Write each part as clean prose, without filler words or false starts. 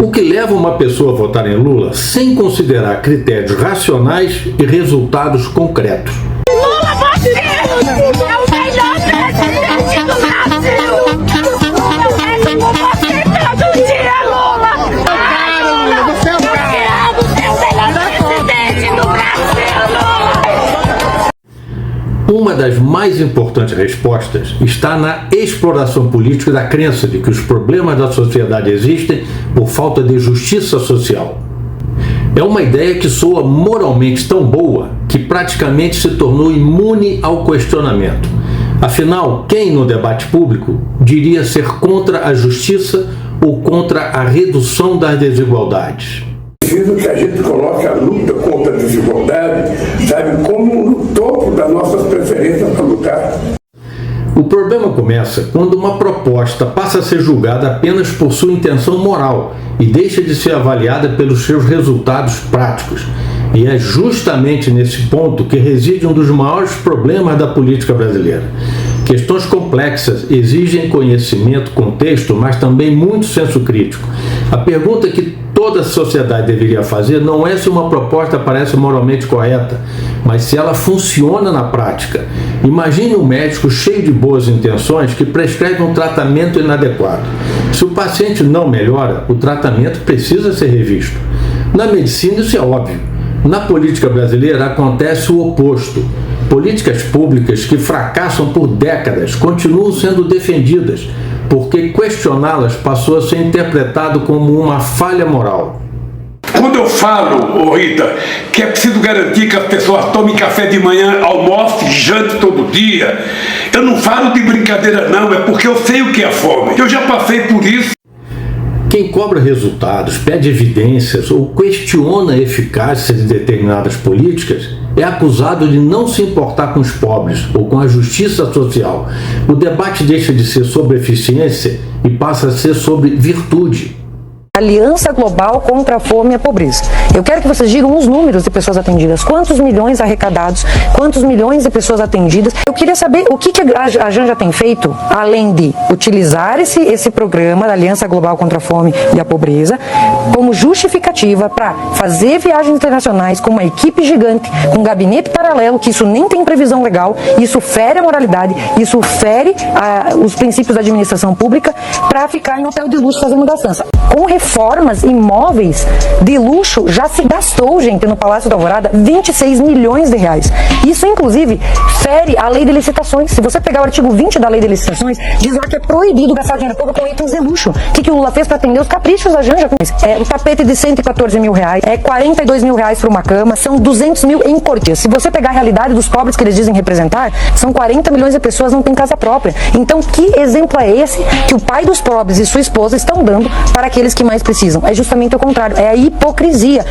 O que leva uma pessoa a votar em Lula sem considerar critérios racionais e resultados concretos. Lula bandido! É o melhor presidente do Brasil! Você todo dia, Lula! Ah, Lula! Você é o melhor presidente do Brasil, Lula! Uma das mais importantes respostas está na exploração política da crença de que os problemas da sociedade existem por falta de justiça social. É uma ideia que soa moralmente tão boa que praticamente se tornou imune ao questionamento. Afinal, quem no debate público diria ser contra a justiça ou contra a redução das desigualdades? Preciso que a gente coloque a luta contra a desigualdade, sabe, como no topo das nossas preferências para lutar. O problema começa quando uma proposta passa a ser julgada apenas por sua intenção moral e deixa de ser avaliada pelos seus resultados práticos. E é justamente nesse ponto que reside um dos maiores problemas da política brasileira. Questões complexas exigem conhecimento, contexto, mas também muito senso crítico. A pergunta que toda a sociedade deveria fazer não é se uma proposta parece moralmente correta, mas se ela funciona na prática. Imagine um médico cheio de boas intenções que prescreve um tratamento inadequado. Se o paciente não melhora, o tratamento precisa ser revisto. Na medicina isso é óbvio. Na política brasileira acontece o oposto. Políticas públicas que fracassam por décadas continuam sendo defendidas, porque questioná-las passou a ser interpretado como uma falha moral. Quando eu falo, Rita, que é preciso garantir que as pessoas tomem café de manhã, almoçem, jantem todo dia, eu não falo de brincadeira não, é porque eu sei o que é fome. Eu já passei por isso. Quem cobra resultados, pede evidências ou questiona a eficácia de determinadas políticas é acusado de não se importar com os pobres ou com a justiça social. O debate deixa de ser sobre eficiência e passa a ser sobre virtude. Aliança Global contra a Fome e a Pobreza. Eu quero que vocês digam os números de pessoas atendidas, quantos milhões arrecadados, quantos milhões de pessoas atendidas. Eu queria saber o que a Janja tem feito, além de utilizar esse programa da Aliança Global contra a Fome e a Pobreza como justificativa para fazer viagens internacionais com uma equipe gigante, com um gabinete paralelo, que isso nem tem previsão legal, isso fere a moralidade, isso fere os princípios da administração pública, para ficar em hotel de luxo fazendo gastança. Com reformas imóveis de luxo, já se gastou, gente, no Palácio da Alvorada, 26 milhões de reais. Isso, inclusive, fere a lei de licitações. Se você pegar o artigo 20 da lei de licitações, diz lá que é proibido gastar dinheiro público com itens de luxo. O que o Lula fez para atender os caprichos da Janja? Um tapete de 114 mil reais, 42 mil reais para uma cama, são 200 mil em corte. Se você pegar a realidade dos pobres que eles dizem representar, são 40 milhões de pessoas que não têm casa própria. Então, que exemplo é esse que o pai dos pobres e sua esposa estão dando para aqueles que mais precisam? É justamente o contrário, é a hipocrisia.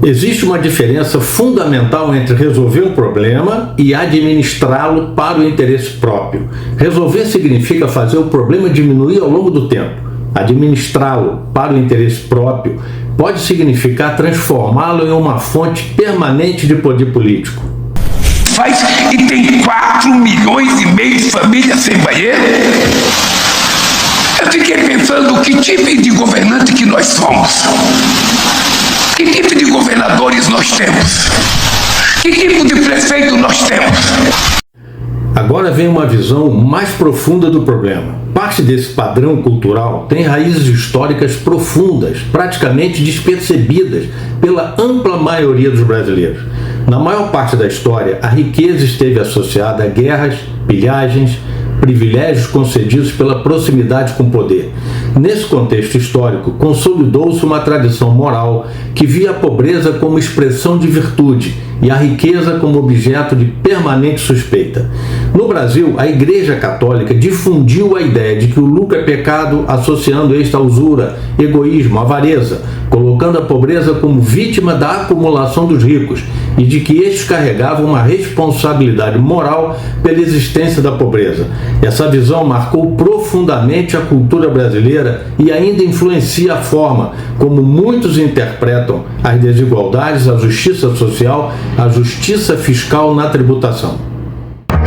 Existe uma diferença fundamental entre resolver um problema e administrá-lo para o interesse próprio. Resolver significa fazer o problema diminuir ao longo do tempo. Administrá-lo para o interesse próprio pode significar transformá-lo em uma fonte permanente de poder político. E tem 4,5 milhões de famílias sem banheiro? Eu fiquei pensando que tipo de governante que nós somos. Que tipo de governadores nós temos? Que tipo de prefeito nós temos? Agora vem uma visão mais profunda do problema. Parte desse padrão cultural tem raízes históricas profundas, praticamente despercebidas pela ampla maioria dos brasileiros. Na maior parte da história, a riqueza esteve associada a guerras, pilhagens, privilégios concedidos pela proximidade com o poder. Nesse contexto histórico, consolidou-se uma tradição moral que via a pobreza como expressão de virtude e a riqueza como objeto de permanente suspeita. No Brasil, a Igreja Católica difundiu a ideia de que o lucro é pecado, associando este à usura, egoísmo, avareza, colocando a pobreza como vítima da acumulação dos ricos e de que estes carregavam uma responsabilidade moral pela existência da pobreza. Essa visão marcou profundamente a cultura brasileira e ainda influencia a forma como muitos interpretam as desigualdades, a justiça social, a justiça fiscal na tributação.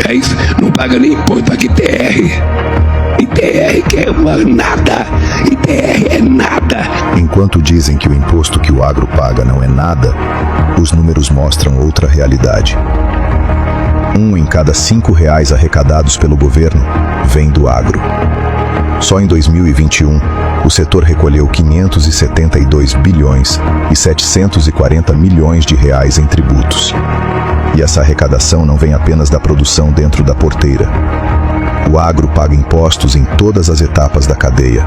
É isso, não paga nem imposto aqui TR. ITR que é uma nada. ITR é nada. Enquanto dizem que o imposto que o agro paga não é nada, os números mostram outra realidade. 1 em cada 5 reais arrecadados pelo governo vem do agro. Só em 2021, o setor recolheu 572 bilhões e 740 milhões de reais em tributos. E essa arrecadação não vem apenas da produção dentro da porteira. O agro paga impostos em todas as etapas da cadeia,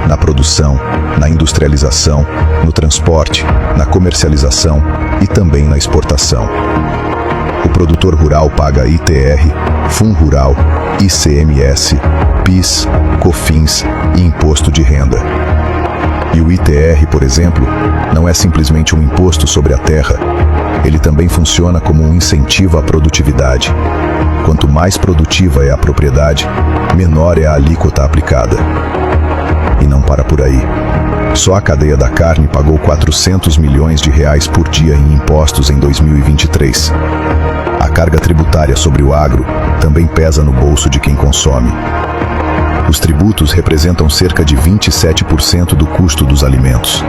na produção, na industrialização, no transporte, na comercialização e também na exportação. O produtor rural paga ITR, Fundo Rural, ICMS, PIS, COFINS e Imposto de Renda. E o ITR, por exemplo, não é simplesmente um imposto sobre a terra. Ele também funciona como um incentivo à produtividade. Quanto mais produtiva é a propriedade, menor é a alíquota aplicada. E não para por aí. Só a cadeia da carne pagou 400 milhões de reais por dia em impostos em 2023. A carga tributária sobre o agro também pesa no bolso de quem consome. Os tributos representam cerca de 27% do custo dos alimentos.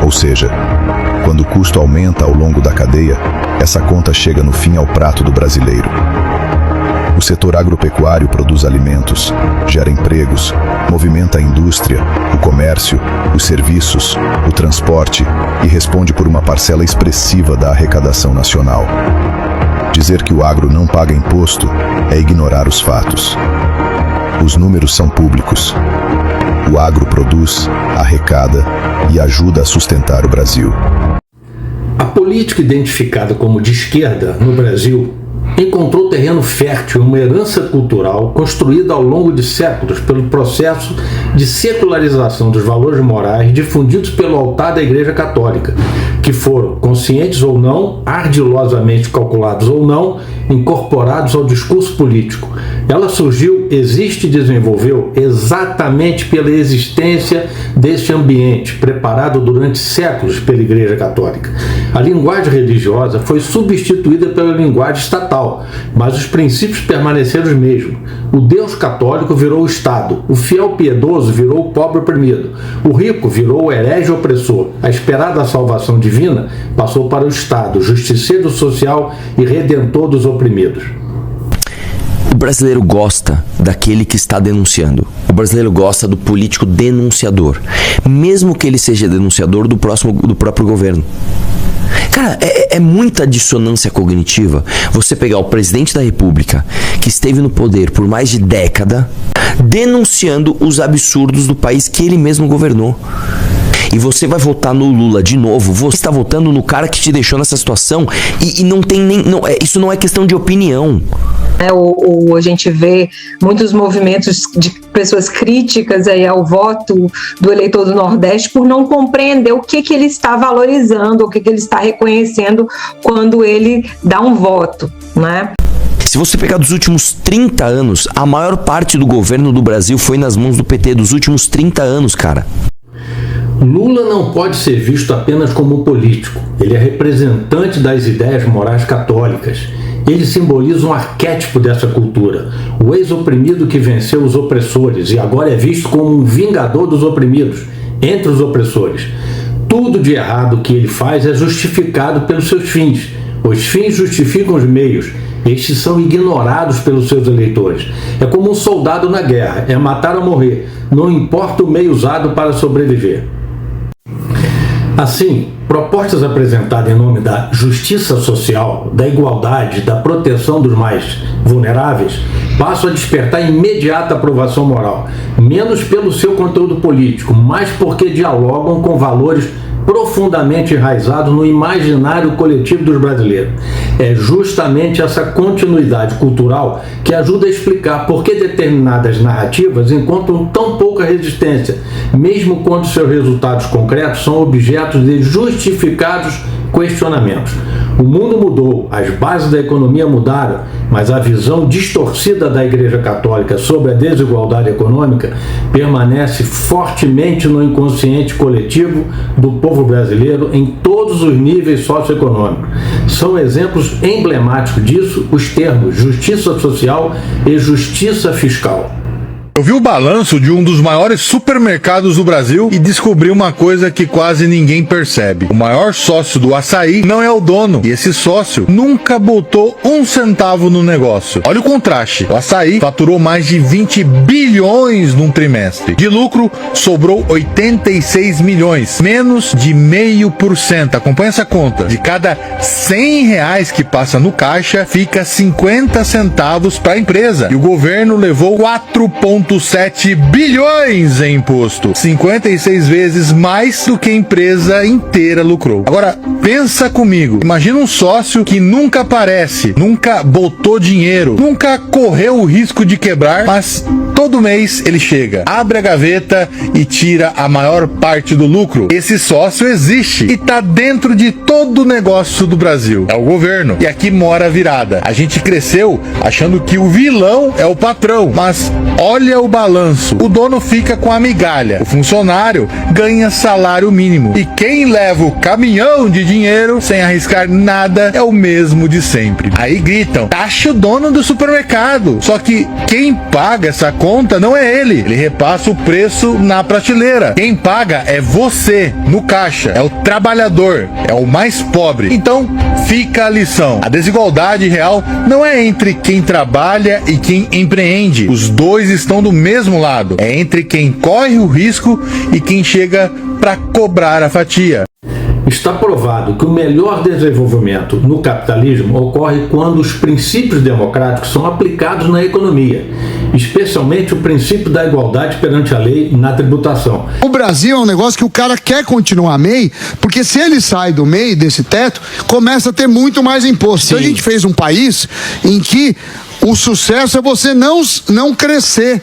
Ou seja, quando o custo aumenta ao longo da cadeia, essa conta chega no fim ao prato do brasileiro. O setor agropecuário produz alimentos, gera empregos, movimenta a indústria, o comércio, os serviços, o transporte e responde por uma parcela expressiva da arrecadação nacional. Dizer que o agro não paga imposto é ignorar os fatos. Os números são públicos. O agro produz, arrecada e ajuda a sustentar o Brasil. A política identificada como de esquerda no Brasil encontrou terreno fértil em uma herança cultural construída ao longo de séculos pelo processo de secularização dos valores morais difundidos pelo altar da Igreja Católica, que foram, conscientes ou não, ardilosamente calculados ou não, incorporados ao discurso político. Ela surgiu, existe e desenvolveu exatamente pela existência deste ambiente, preparado durante séculos pela Igreja Católica. A linguagem religiosa foi substituída pela linguagem estatal, mas os princípios permaneceram os mesmos. O Deus católico virou o Estado, o fiel piedoso virou o pobre oprimido, o rico virou o herege opressor, a esperada salvação divina passou para o Estado, justiceiro social e redentor dos oprimidos. O brasileiro gosta daquele que está denunciando. O brasileiro gosta do político denunciador, mesmo que ele seja denunciador do próprio governo. Cara, é muita dissonância cognitiva você pegar o presidente da República, que esteve no poder por mais de década, denunciando os absurdos do país que ele mesmo governou. E você vai votar no Lula de novo, você está votando no cara que te deixou nessa situação e não tem nem... Não, isso não é questão de opinião. A gente vê muitos movimentos de pessoas críticas aí ao voto do eleitor do Nordeste por não compreender o que ele está valorizando, o que ele está reconhecendo quando ele dá um voto, né? Se você pegar dos últimos 30 anos, a maior parte do governo do Brasil foi nas mãos do PT, dos últimos 30 anos, cara. Lula não pode ser visto apenas como um político. Ele é representante das ideias morais católicas. Ele simboliza um arquétipo dessa cultura, o ex-oprimido que venceu os opressores e agora é visto como um vingador dos oprimidos, entre os opressores. Tudo de errado que ele faz é justificado pelos seus fins. Os fins justificam os meios. Estes são ignorados pelos seus eleitores. É como um soldado na guerra, é matar ou morrer, não importa o meio usado para sobreviver. Assim, propostas apresentadas em nome da justiça social, da igualdade, da proteção dos mais vulneráveis, passam a despertar imediata aprovação moral, menos pelo seu conteúdo político, mas porque dialogam com valores profundamente enraizados no imaginário coletivo dos brasileiros. É justamente essa continuidade cultural que ajuda a explicar por que determinadas narrativas encontram tão pouca resistência, mesmo quando seus resultados concretos são objetos de justificados questionamentos. O mundo mudou, as bases da economia mudaram, mas a visão distorcida da Igreja Católica sobre a desigualdade econômica permanece fortemente no inconsciente coletivo do povo brasileiro em todos os níveis socioeconômicos. São exemplos emblemáticos disso os termos justiça social e justiça fiscal. Eu vi o balanço de um dos maiores supermercados do Brasil e descobri uma coisa que quase ninguém percebe. O maior sócio do Açaí não é o dono, e esse sócio nunca botou um centavo no negócio. Olha o contraste. O Açaí faturou mais de 20 bilhões num trimestre. De lucro, sobrou 86 milhões, menos de 0,5%. Acompanha essa conta. De cada 100 reais que passa no caixa, fica 50 centavos para a empresa. E o governo levou 4,7 bilhões em imposto. 56 vezes mais do que a empresa inteira lucrou. Agora, pensa comigo. Imagina um sócio que nunca aparece, nunca botou dinheiro, nunca correu o risco de quebrar, mas todo mês ele chega, abre a gaveta e tira a maior parte do lucro. Esse sócio existe e tá dentro de todo o negócio do Brasil. É o governo. E aqui mora a virada. A gente cresceu achando que o vilão é o patrão, mas olha o balanço. O dono fica com a migalha, o funcionário ganha salário mínimo e quem leva o caminhão de dinheiro sem arriscar nada é o mesmo de sempre. Aí gritam, taxa o dono do supermercado. Só que quem paga essa conta não é ele repassa o preço na prateleira. Quem paga é você, no caixa, é o trabalhador, é o mais pobre. Então fica a lição. A desigualdade real não é entre quem trabalha e quem empreende. Os dois estão do mesmo lado. É entre quem corre o risco e quem chega para cobrar a fatia. Está provado que o melhor desenvolvimento no capitalismo ocorre quando os princípios democráticos são aplicados na economia, especialmente o princípio da igualdade perante a lei na tributação. O Brasil é um negócio que o cara quer continuar MEI, porque se ele sai do MEI, desse teto, começa a ter muito mais imposto. Então a gente fez um país em que o sucesso é você não crescer.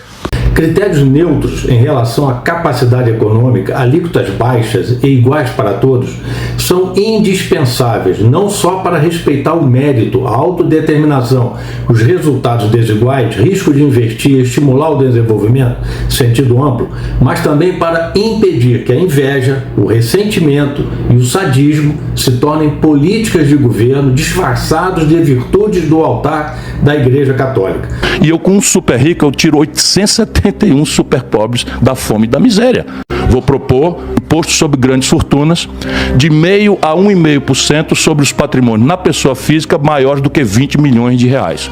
Critérios neutros em relação à capacidade econômica, alíquotas baixas e iguais para todos, são indispensáveis, não só para respeitar o mérito, a autodeterminação, os resultados desiguais, risco de investir e estimular o desenvolvimento, sentido amplo, mas também para impedir que a inveja, o ressentimento e o sadismo se tornem políticas de governo disfarçados de virtudes do altar da Igreja Católica. E eu, com um super rico, eu tiro 871 super pobres da fome e da miséria. Vou propor imposto sobre grandes fortunas de 0,5% a 1,5% sobre os patrimônios na pessoa física maiores do que 20 milhões de reais.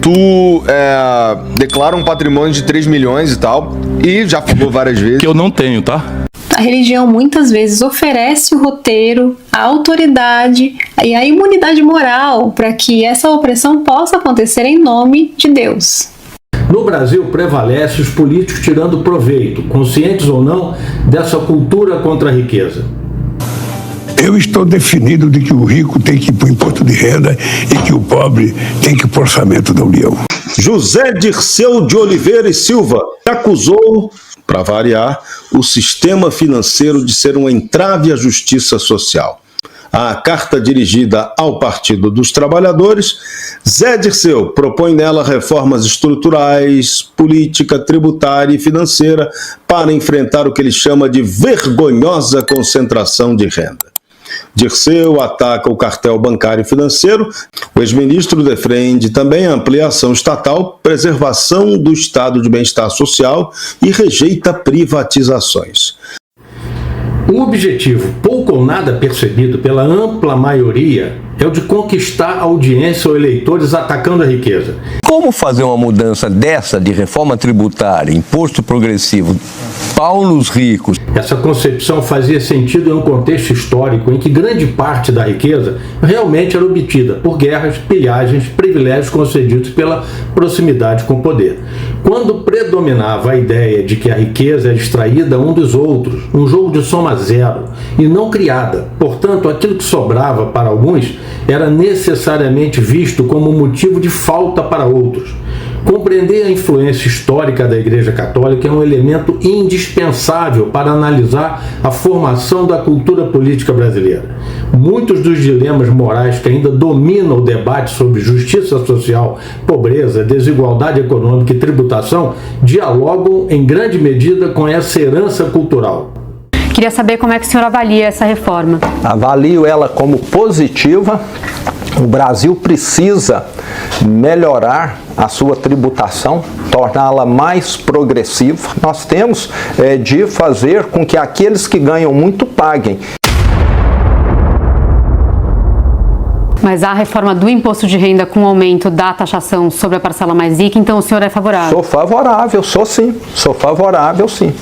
Tu declara um patrimônio de 3 milhões e tal, e já falou várias vezes. Que eu não tenho, tá? A religião muitas vezes oferece o roteiro, a autoridade e a imunidade moral para que essa opressão possa acontecer em nome de Deus. No Brasil, prevalece os políticos tirando proveito, conscientes ou não, dessa cultura contra a riqueza. Eu estou definido de que o rico tem que ir para o imposto de renda e que o pobre tem que ir para o orçamento da União. José Dirceu de Oliveira e Silva acusou, para variar, o sistema financeiro de ser um entrave à justiça social. A carta dirigida ao Partido dos Trabalhadores, Zé Dirceu propõe nela reformas estruturais, política, tributária e financeira para enfrentar o que ele chama de vergonhosa concentração de renda. Dirceu ataca o cartel bancário e financeiro. O ex-ministro defende também a ampliação estatal, preservação do estado de bem-estar social e rejeita privatizações. Um objetivo pouco ou nada percebido pela ampla maioria é o de conquistar audiência ou eleitores atacando a riqueza. Como fazer uma mudança dessa de reforma tributária, imposto progressivo, pau nos ricos? Essa concepção fazia sentido em um contexto histórico em que grande parte da riqueza realmente era obtida por guerras, pilhagens, privilégios concedidos pela proximidade com o poder. Quando predominava a ideia de que a riqueza era extraída um dos outros, um jogo de soma zero, e não criada, portanto, aquilo que sobrava para alguns era necessariamente visto como motivo de falta para outros. Compreender a influência histórica da Igreja Católica é um elemento indispensável para analisar a formação da cultura política brasileira. Muitos dos dilemas morais que ainda dominam o debate sobre justiça social, pobreza, desigualdade econômica e tributação dialogam em grande medida com essa herança cultural. Queria saber como é que o senhor avalia essa reforma. Avalio ela como positiva. O Brasil precisa melhorar a sua tributação, torná-la mais progressiva. Nós temos de fazer com que aqueles que ganham muito paguem. Mas a reforma do imposto de renda com aumento da taxação sobre a parcela mais rica, então o senhor é favorável? Sou favorável, sou sim. Sou favorável, sim.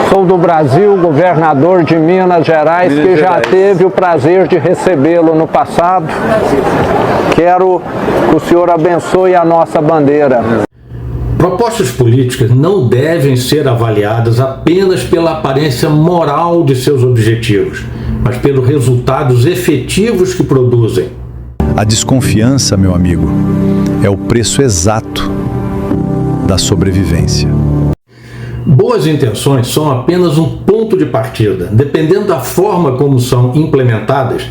Sou do Brasil, governador de Minas Gerais, que já teve o prazer de recebê-lo no passado. Quero que o senhor abençoe a nossa bandeira. Propostas políticas não devem ser avaliadas apenas pela aparência moral de seus objetivos, mas pelos resultados efetivos que produzem. A desconfiança, meu amigo, é o preço exato da sobrevivência. Boas intenções são apenas um ponto de partida. Dependendo da forma como são implementadas,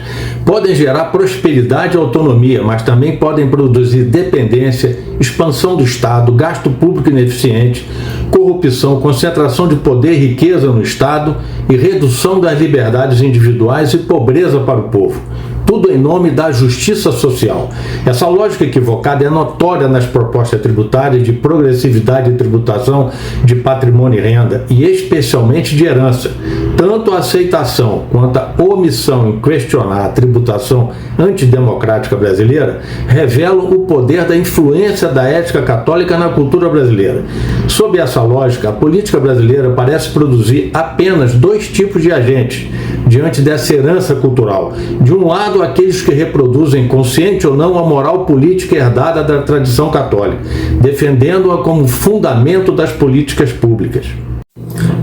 podem gerar prosperidade e autonomia, mas também podem produzir dependência, expansão do Estado, gasto público ineficiente, corrupção, concentração de poder e riqueza no Estado e redução das liberdades individuais e pobreza para o povo. Tudo em nome da justiça social. Essa lógica equivocada é notória nas propostas tributárias de progressividade e tributação de patrimônio e renda, e especialmente de herança. Tanto a aceitação quanto a omissão em questionar a tributação antidemocrática brasileira revelam o poder da influência da ética católica na cultura brasileira. Sob essa lógica, a política brasileira parece produzir apenas dois tipos de agentes diante dessa herança cultural. De um lado, aqueles que reproduzem, consciente ou não, a moral política herdada da tradição católica, defendendo-a como fundamento das políticas públicas.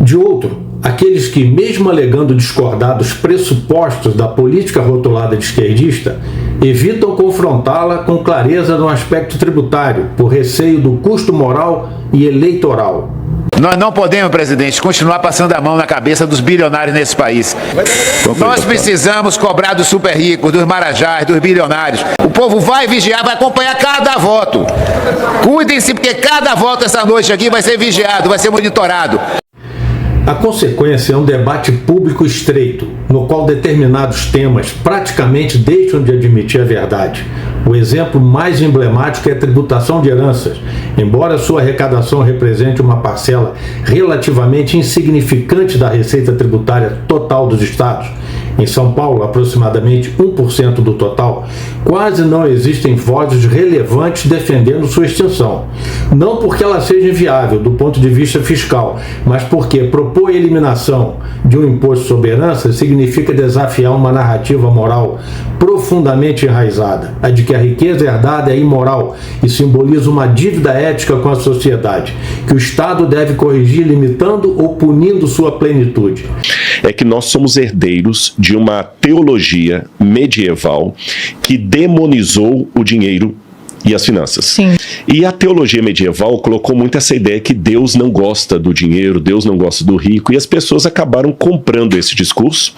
De outro, aqueles que, mesmo alegando discordar dos pressupostos da política rotulada de esquerdista, evitam confrontá-la com clareza no aspecto tributário, por receio do custo moral e eleitoral. Nós não podemos, presidente, continuar passando a mão na cabeça dos bilionários nesse país. Nós precisamos cobrar dos super ricos, dos marajás, dos bilionários. O povo vai vigiar, vai acompanhar cada voto. Cuidem-se, porque cada voto essa noite aqui vai ser vigiado, vai ser monitorado. A consequência é um debate público estreito, no qual determinados temas praticamente deixam de admitir a verdade. O exemplo mais emblemático é a tributação de heranças. Embora sua arrecadação represente uma parcela relativamente insignificante da receita tributária total dos estados, em São Paulo, aproximadamente 1% do total, quase não existem vozes relevantes defendendo sua extinção. Não porque ela seja inviável do ponto de vista fiscal, mas porque propor a eliminação de um imposto sobre herança significa desafiar uma narrativa moral profundamente enraizada, a de que a riqueza herdada é imoral e simboliza uma dívida ética com a sociedade, que o Estado deve corrigir limitando ou punindo sua plenitude. É que nós somos herdeiros de uma teologia medieval que demonizou o dinheiro e as finanças. Sim. E a teologia medieval colocou muito essa ideia que Deus não gosta do dinheiro, Deus não gosta do rico, e as pessoas acabaram comprando esse discurso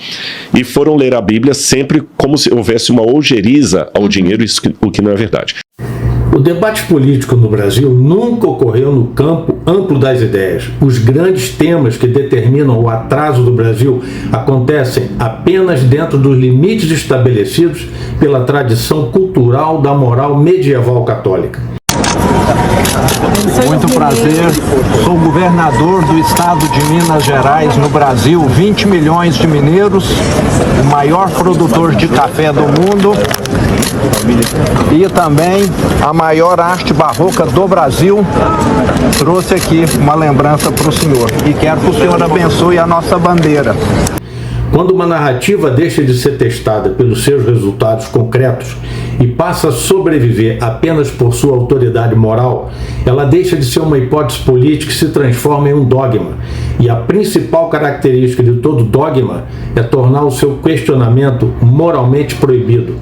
e foram ler a Bíblia sempre como se houvesse uma ojeriza ao dinheiro, o que não é verdade. O debate político no Brasil nunca ocorreu no campo amplo das ideias. Os grandes temas que determinam o atraso do Brasil acontecem apenas dentro dos limites estabelecidos pela tradição cultural da moral medieval católica. Muito prazer, sou governador do estado de Minas Gerais, no Brasil, 20 milhões de mineiros, o maior produtor de café do mundo e também a maior arte barroca do Brasil. Trouxe aqui uma lembrança para o senhor e quero que o senhor abençoe a nossa bandeira. Quando uma narrativa deixa de ser testada pelos seus resultados concretos e passa a sobreviver apenas por sua autoridade moral, ela deixa de ser uma hipótese política e se transforma em um dogma. E a principal característica de todo dogma é tornar o seu questionamento moralmente proibido.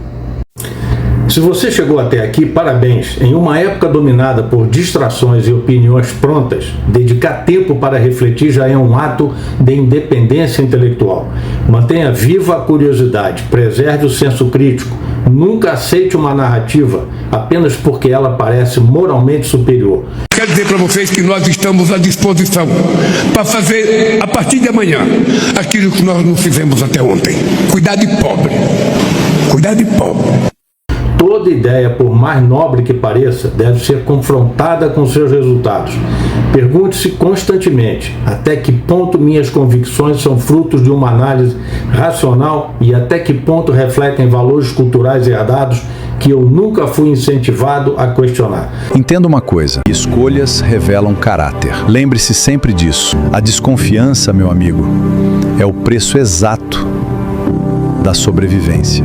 Se você chegou até aqui, parabéns. Em uma época dominada por distrações e opiniões prontas, dedicar tempo para refletir já é um ato de independência intelectual. Mantenha viva a curiosidade, preserve o senso crítico. Nunca aceite uma narrativa apenas porque ela parece moralmente superior. Quero dizer para vocês que nós estamos à disposição para fazer, a partir de amanhã, aquilo que nós não fizemos até ontem. Cuidar de pobre. Cuidar de pobre. Toda ideia, por mais nobre que pareça, deve ser confrontada com seus resultados. Pergunte-se constantemente até que ponto minhas convicções são frutos de uma análise racional e até que ponto refletem valores culturais herdados que eu nunca fui incentivado a questionar. Entenda uma coisa: escolhas revelam caráter. Lembre-se sempre disso. A desconfiança, meu amigo, é o preço exato da sobrevivência.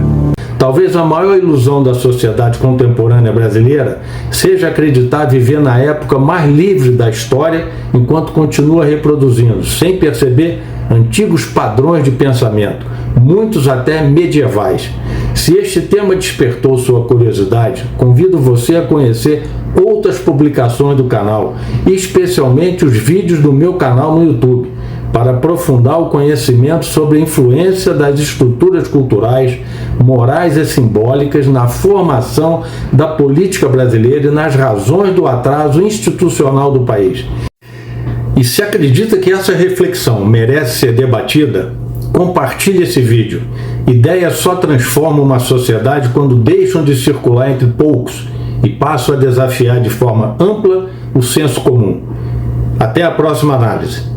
Talvez a maior ilusão da sociedade contemporânea brasileira seja acreditar viver na época mais livre da história enquanto continua reproduzindo, sem perceber, antigos padrões de pensamento, muitos até medievais. Se este tema despertou sua curiosidade, convido você a conhecer outras publicações do canal, e especialmente os vídeos do meu canal no YouTube, para aprofundar o conhecimento sobre a influência das estruturas culturais, morais e simbólicas na formação da política brasileira e nas razões do atraso institucional do país. E se acredita que essa reflexão merece ser debatida, compartilhe esse vídeo. Ideias só transformam uma sociedade quando deixam de circular entre poucos e passam a desafiar de forma ampla o senso comum. Até a próxima análise.